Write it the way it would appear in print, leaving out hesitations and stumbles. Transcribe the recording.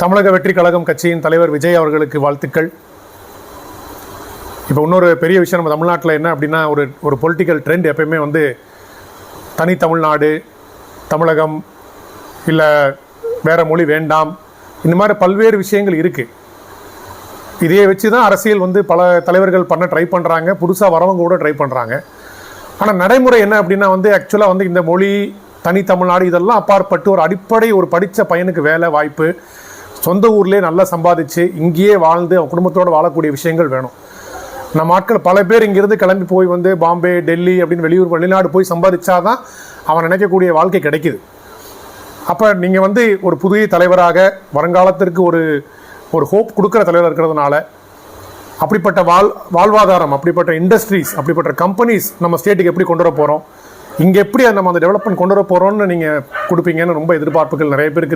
தமிழக வெற்றி கழகம் கட்சியின் தலைவர் விஜய் அவர்களுக்கு வாழ்த்துக்கள். இப்போ இன்னொரு பெரிய விஷயம் நம்ம தமிழ்நாட்டில் என்ன அப்படின்னா, ஒரு பொலிட்டிக்கல் ட்ரெண்ட் எப்பயுமே வந்து தனி தமிழ்நாடு, தமிழகம், இல்லை வேறு மொழி வேண்டாம், இந்த மாதிரி பல்வேறு விஷயங்கள் இருக்குது. இதையே வச்சு தான் அரசியல் வந்து பல தலைவர்கள் பண்ண ட்ரை பண்ணுறாங்க, புதுசாக வரவங்க கூட ட்ரை பண்ணுறாங்க. ஆனால் நடைமுறை என்ன அப்படின்னா வந்து ஆக்சுவலாக வந்து இந்த மொழி, தனி தமிழ்நாடு இதெல்லாம் அப்பாற்பட்டு ஒரு அடிப்படை ஒரு படித்த பையனுக்கு வேலை வாய்ப்பு, சொந்த ஊர்லேயே நல்லா சம்பாதிச்சு இங்கேயே வாழ்ந்து அவன் குடும்பத்தோடு வாழக்கூடிய விஷயங்கள் வேணும். நம்ம ஆட்கள் பல பேர் இங்கேருந்து கிளம்பி போய் வந்து பாம்பே, டெல்லி அப்படின்னு வெளிநாடு போய் சம்பாதிச்சாதான் அவன் நினைக்கக்கூடிய வாழ்க்கை கிடைக்கிது. அப்போ நீங்கள் வந்து ஒரு புதிய தலைவராக வருங்காலத்திற்கு ஒரு ஹோப் கொடுக்குற தலைவர் இருக்கிறதுனால அப்படிப்பட்ட வாழ்வாதாரம், அப்படிப்பட்ட இண்டஸ்ட்ரீஸ், அப்படிப்பட்ட கம்பெனிஸ் நம்ம ஸ்டேட்டுக்கு எப்படி கொண்டு வர போகிறோம், இங்கே எப்படி நம்ம அந்த டெவலப்மெண்ட் கொண்டு வர போகிறோம்னு நீங்கள் கொடுப்பீங்கன்னு ரொம்ப எதிர்பார்ப்புகள் நிறைய பேருக்கு